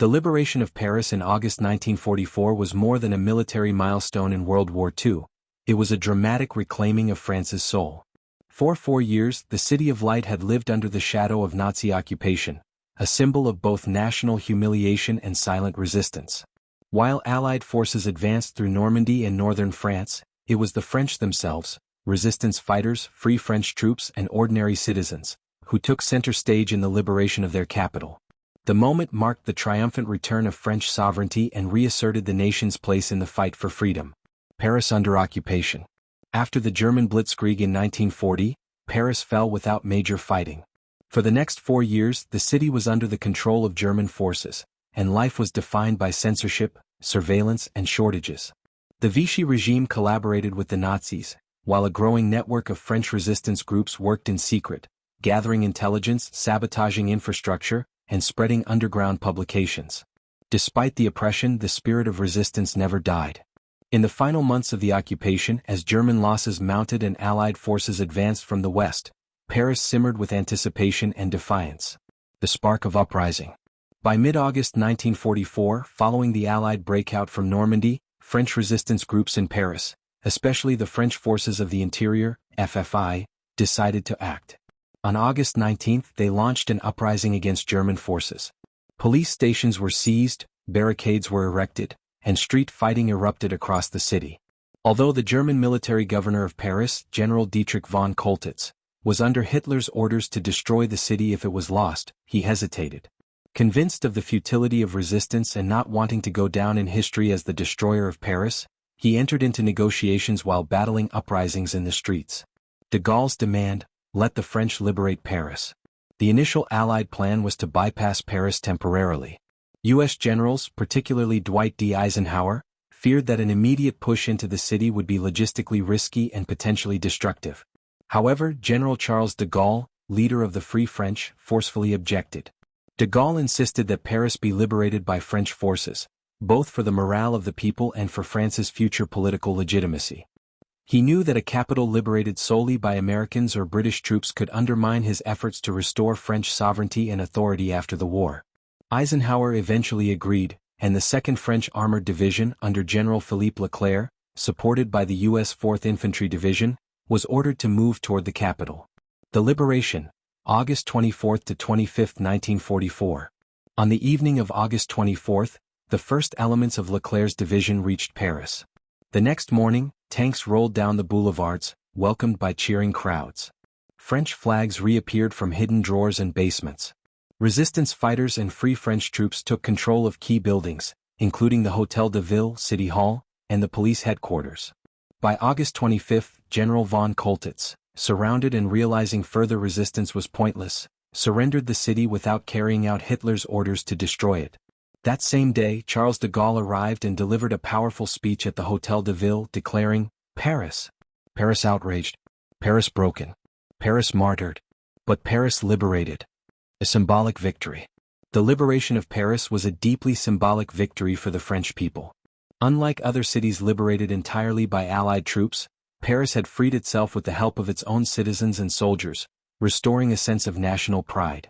The liberation of Paris in August 1944 was more than a military milestone in World War II. It was a dramatic reclaiming of France's soul. For 4 years, the City of Light had lived under the shadow of Nazi occupation, a symbol of both national humiliation and silent resistance. While Allied forces advanced through Normandy and northern France, it was the French themselves, resistance fighters, free French troops and ordinary citizens, who took center stage in the liberation of their capital. The moment marked the triumphant return of French sovereignty and reasserted the nation's place in the fight for freedom. Paris under occupation. After the German Blitzkrieg in 1940, Paris fell without major fighting. For the next 4 years, the city was under the control of German forces, and life was defined by censorship, surveillance, and shortages. The Vichy regime collaborated with the Nazis, while a growing network of French resistance groups worked in secret, gathering intelligence, sabotaging infrastructure, and spreading underground publications. Despite the oppression, the spirit of resistance never died. In the final months of the occupation, as German losses mounted and Allied forces advanced from the west, Paris simmered with anticipation and defiance. The spark of uprising. By mid-August 1944, following the Allied breakout from Normandy, French resistance groups in Paris, especially the French Forces of the Interior, FFI, decided to act. On August 19, they launched an uprising against German forces. Police stations were seized, barricades were erected, and street fighting erupted across the city. Although the German military governor of Paris, General Dietrich von Choltitz, was under Hitler's orders to destroy the city if it was lost, he hesitated. Convinced of the futility of resistance and not wanting to go down in history as the destroyer of Paris, he entered into negotiations while battling uprisings in the streets. De Gaulle's demand: let the French liberate Paris. The initial Allied plan was to bypass Paris temporarily. U.S. generals, particularly Dwight D. Eisenhower, feared that an immediate push into the city would be logistically risky and potentially destructive. However, General Charles de Gaulle, leader of the Free French, forcefully objected. De Gaulle insisted that Paris be liberated by French forces, both for the morale of the people and for France's future political legitimacy. He knew that a capital liberated solely by Americans or British troops could undermine his efforts to restore French sovereignty and authority after the war. Eisenhower eventually agreed, and the 2nd French Armored Division under General Philippe Leclerc, supported by the U.S. 4th Infantry Division, was ordered to move toward the capital. The liberation, August 24 to 25, 1944. On the evening of August 24, the first elements of Leclerc's division reached Paris. The next morning, tanks rolled down the boulevards, welcomed by cheering crowds. French flags reappeared from hidden drawers and basements. Resistance fighters and Free French troops took control of key buildings, including the Hôtel de Ville, City Hall, and the police headquarters. By August 25, General von Choltitz, surrounded and realizing further resistance was pointless, surrendered the city without carrying out Hitler's orders to destroy it. That same day, Charles de Gaulle arrived and delivered a powerful speech at the Hôtel de Ville declaring, Paris outraged, Paris broken, Paris martyred, but Paris liberated. A symbolic victory. The liberation of Paris was a deeply symbolic victory for the French people. Unlike other cities liberated entirely by Allied troops, Paris had freed itself with the help of its own citizens and soldiers, restoring a sense of national pride.